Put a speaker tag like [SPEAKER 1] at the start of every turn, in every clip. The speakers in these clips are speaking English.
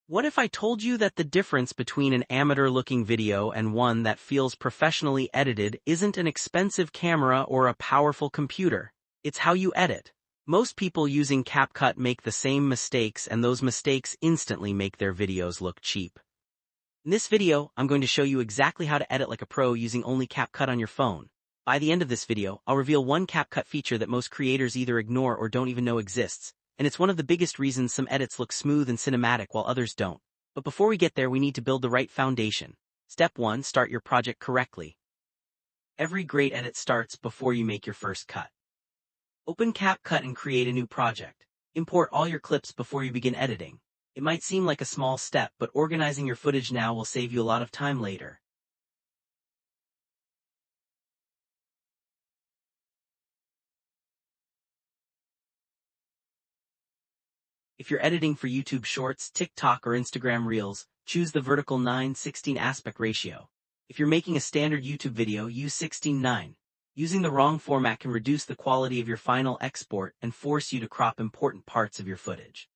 [SPEAKER 1] What if I told you that the difference between an amateur-looking video and one that feels professionally edited isn't an expensive camera or a powerful computer? It's how you edit. Most people using CapCut make the same mistakes, and those mistakes instantly make their videos look cheap. In this video, I'm going to show you exactly how to edit like a pro using only CapCut on your phone. By the end of this video, I'll reveal one CapCut feature that most creators either ignore or don't even know exists, and it's one of the biggest reasons some edits look smooth and cinematic while others don't. But before we get there, we need to build the right foundation. Step 1. Start your project correctly. Every great edit starts before you make your first cut. Open CapCut and create a new project. Import all your clips before you begin editing. It might seem like a small step, but organizing your footage now will save you a lot of time later. If you're editing for YouTube Shorts, TikTok, or Instagram Reels, choose the vertical 9:16 aspect ratio. If you're making a standard YouTube video, use 16:9. Using the wrong format can reduce the quality of your final export and force you to crop important parts of your footage.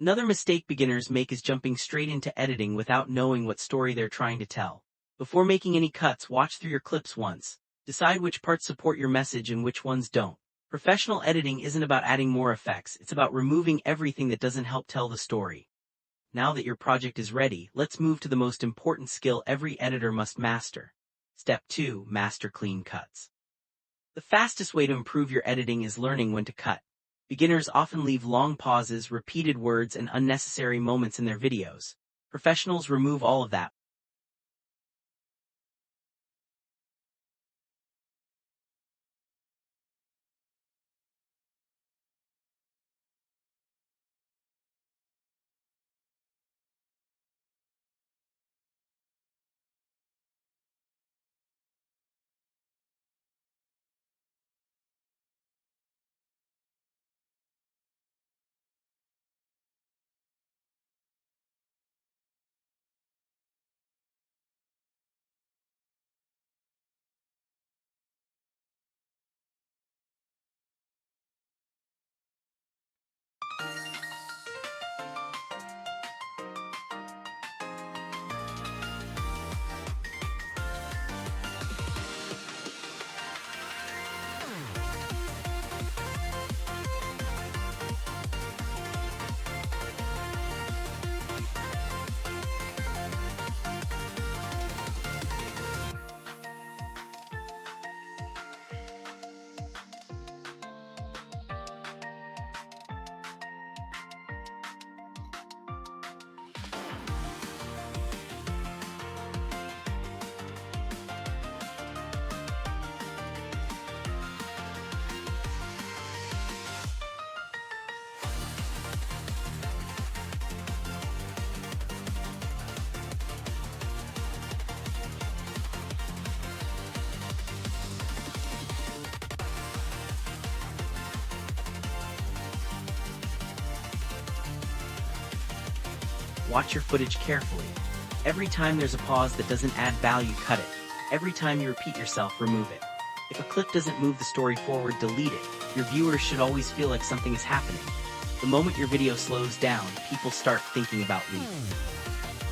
[SPEAKER 1] Another mistake beginners make is jumping straight into editing without knowing what story they're trying to tell. Before making any cuts, watch through your clips once. Decide which parts support your message and which ones don't. Professional editing isn't about adding more effects, it's about removing everything that doesn't help tell the story. Now that your project is ready, let's move to the most important skill every editor must master. Step 2. Master clean cuts. The fastest way to improve your editing is learning when to cut. Beginners often leave long pauses, repeated words, and unnecessary moments in their videos. Professionals remove all of that. Watch your footage carefully. Every time there's a pause that doesn't add value, cut it. Every time you repeat yourself, remove it. If a clip doesn't move the story forward, delete it. Your viewers should always feel like something is happening. The moment your video slows down, people start thinking about leaving.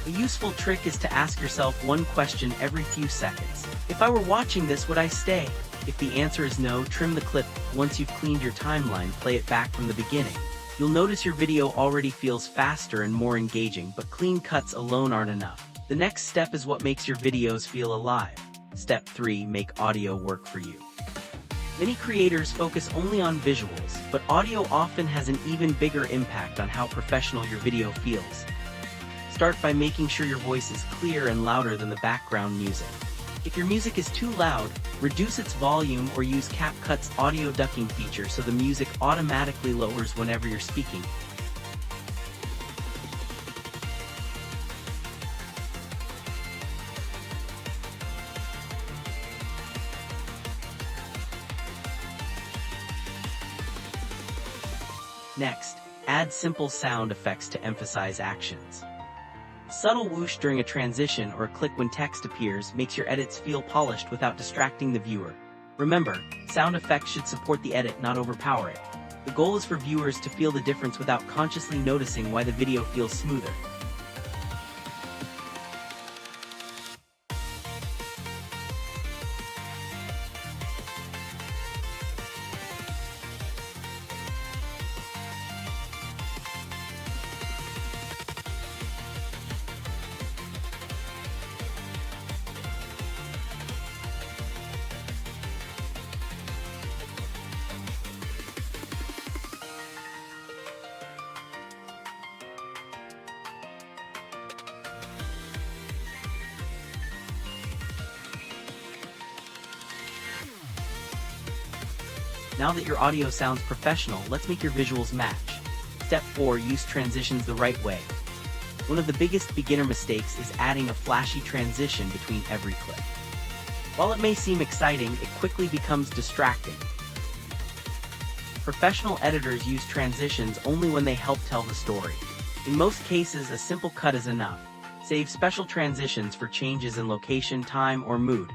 [SPEAKER 1] A useful trick is to ask yourself one question every few seconds. If I were watching this, would I stay? If the answer is no, trim the clip. Once you've cleaned your timeline, play it back from the beginning. You'll notice your video already feels faster and more engaging, but clean cuts alone aren't enough. The next step is what makes your videos feel alive. Step 3. Make audio work for you. Many creators focus only on visuals, but audio often has an even bigger impact on how professional your video feels. Start by making sure your voice is clear and louder than the background music. If your music is too loud, reduce its volume or use CapCut's audio ducking feature so the music automatically lowers whenever you're speaking. Next, add simple sound effects to emphasize actions. A subtle whoosh during a transition or a click when text appears makes your edits feel polished without distracting the viewer. Remember, sound effects should support the edit, not overpower it. The goal is for viewers to feel the difference without consciously noticing why the video feels smoother. Now that your audio sounds professional, let's make your visuals match. Step 4. Use transitions the right way. One of the biggest beginner mistakes is adding a flashy transition between every clip. While it may seem exciting, it quickly becomes distracting. Professional editors use transitions only when they help tell the story. In most cases, a simple cut is enough. Save special transitions for changes in location, time, or mood.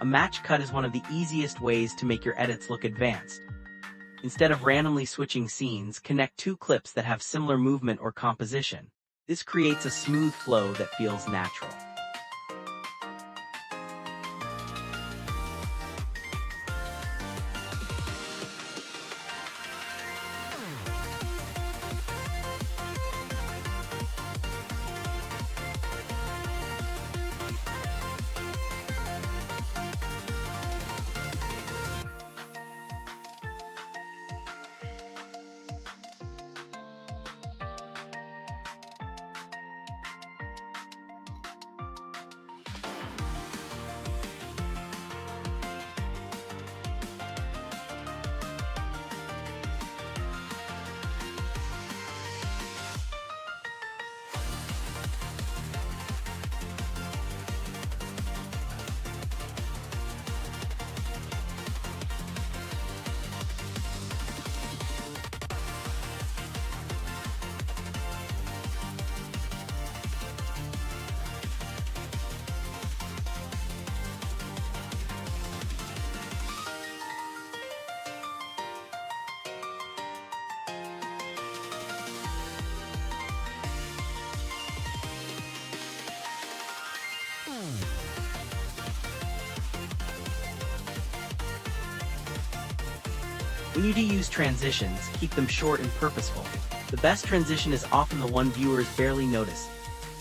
[SPEAKER 1] A match cut is one of the easiest ways to make your edits look advanced. Instead of randomly switching scenes, connect two clips that have similar movement or composition. This creates a smooth flow that feels natural. When you do use transitions, keep them short and purposeful. The best transition is often the one viewers barely notice.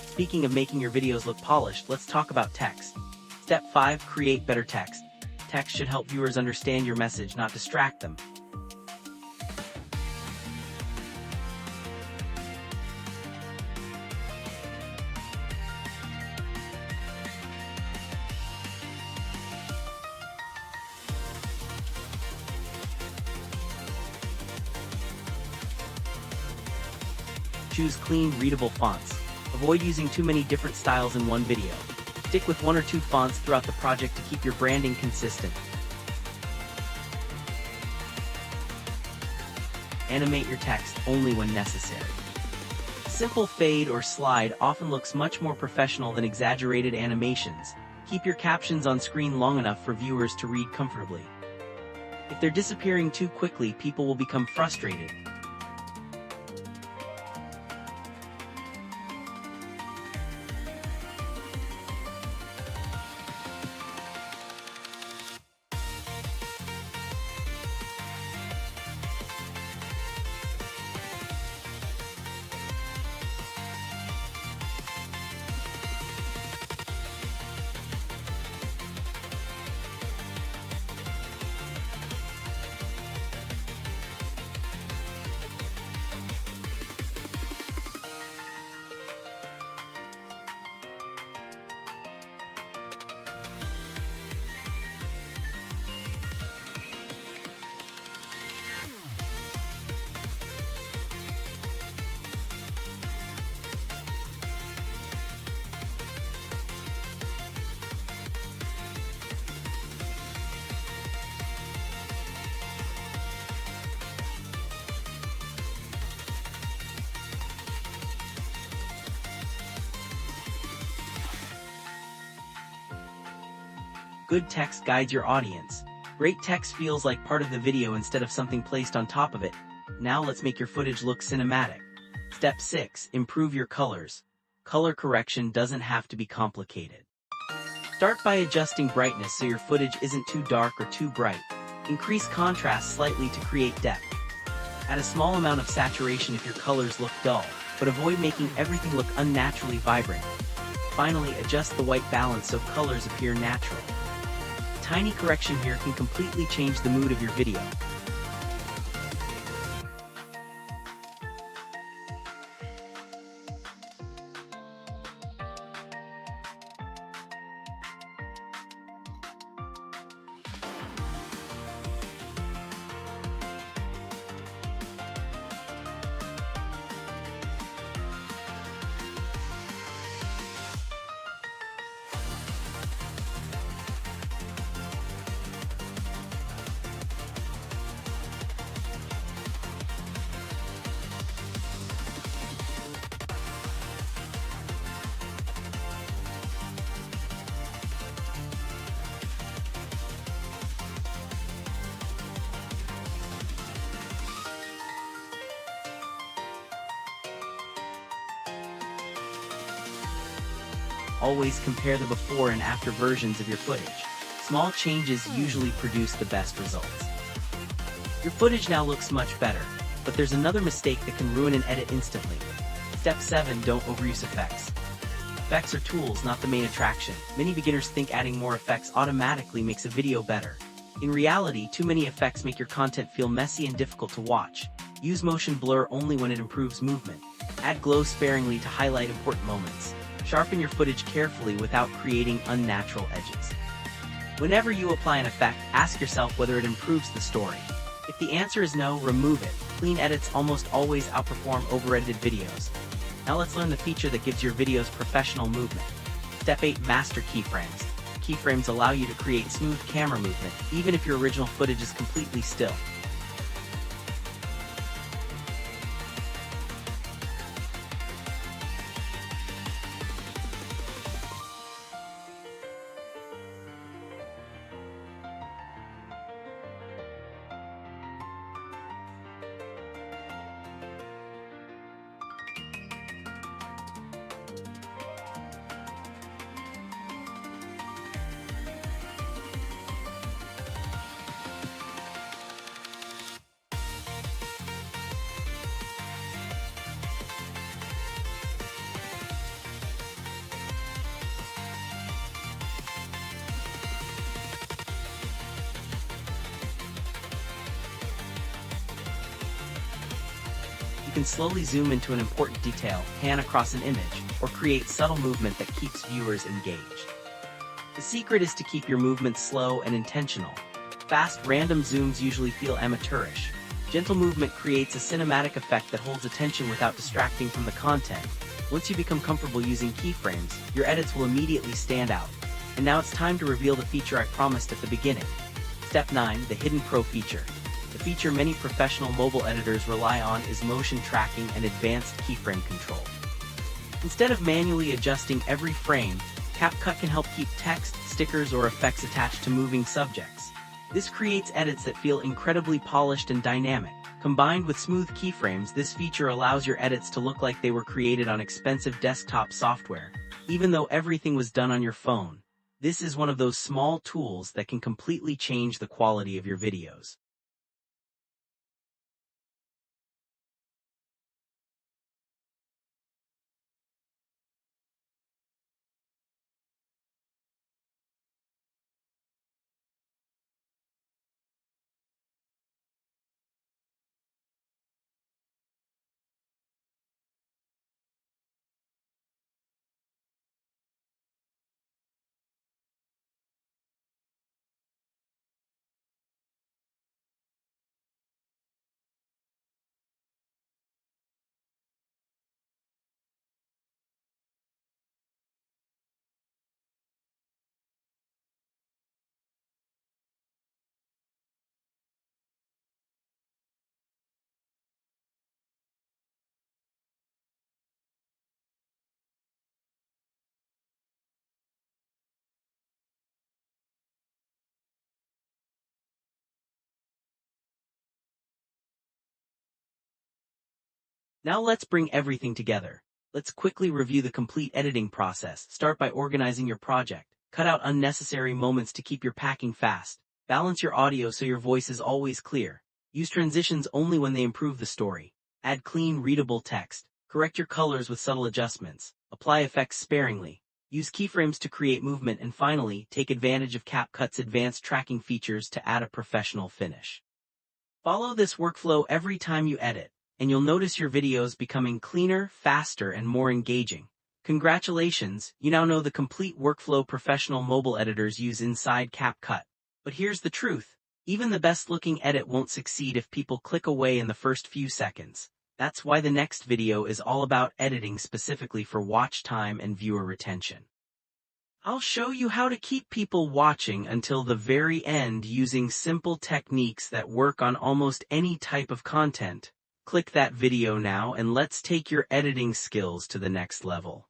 [SPEAKER 1] Speaking of making your videos look polished, let's talk about text. Step 5. Create better text. Text should help viewers understand your message, not distract them. Choose clean, readable fonts. Avoid using too many different styles in one video. Stick with 1 or 2 fonts throughout the project to keep your branding consistent. Animate your text only when necessary. Simple fade or slide often looks much more professional than exaggerated animations. Keep your captions on screen long enough for viewers to read comfortably. If they're disappearing too quickly, people will become frustrated. Good text guides your audience. Great text feels like part of the video instead of something placed on top of it. Now let's make your footage look cinematic. Step 6. Improve your colors. Color correction doesn't have to be complicated. Start by adjusting brightness so your footage isn't too dark or too bright. Increase contrast slightly to create depth. Add a small amount of saturation if your colors look dull, but avoid making everything look unnaturally vibrant. Finally, adjust the white balance so colors appear natural. Tiny correction here can completely change the mood of your video. Always compare the before and after versions of your footage. Small changes usually produce the best results. Your footage now looks much better, but there's another mistake that can ruin an edit instantly. Step 7. Don't overuse effects. Effects are tools, not the main attraction. Many beginners think adding more effects automatically makes a video better. In reality, too many effects make your content feel messy and difficult to watch. Use motion blur only when it improves movement. Add glow sparingly to highlight important moments. Sharpen your footage carefully without creating unnatural edges. Whenever you apply an effect, ask yourself whether it improves the story. If the answer is no, remove it. Clean edits almost always outperform over-edited videos. Now let's learn the feature that gives your videos professional movement. Step 8. Master keyframes. Keyframes allow you to create smooth camera movement, even if your original footage is completely still. You can slowly zoom into an important detail, pan across an image, or create subtle movement that keeps viewers engaged. The secret is to keep your movements slow and intentional. Fast, random zooms usually feel amateurish. Gentle movement creates a cinematic effect that holds attention without distracting from the content. Once you become comfortable using keyframes, your edits will immediately stand out. And now it's time to reveal the feature I promised at the beginning. Step 9. The Hidden Pro feature. The feature many professional mobile editors rely on is motion tracking and advanced keyframe control. Instead of manually adjusting every frame, CapCut can help keep text, stickers, or effects attached to moving subjects. This creates edits that feel incredibly polished and dynamic. Combined with smooth keyframes, this feature allows your edits to look like they were created on expensive desktop software, even though everything was done on your phone. This is one of those small tools that can completely change the quality of your videos. Now let's bring everything together. Let's quickly review the complete editing process. Start by organizing your project. Cut out unnecessary moments to keep your packing fast. Balance your audio so your voice is always clear. Use transitions only when they improve the story. Add clean, readable text. Correct your colors with subtle adjustments. Apply effects sparingly. Use keyframes to create movement, and finally, take advantage of CapCut's advanced tracking features to add a professional finish. Follow this workflow every time you edit, and you'll notice your videos becoming cleaner, faster, and more engaging. Congratulations, you now know the complete workflow professional mobile editors use inside CapCut. But here's the truth. Even the best-looking edit won't succeed if people click away in the first few seconds. That's why the next video is all about editing specifically for watch time and viewer retention. I'll show you how to keep people watching until the very end using simple techniques that work on almost any type of content. Click that video now and let's take your editing skills to the next level.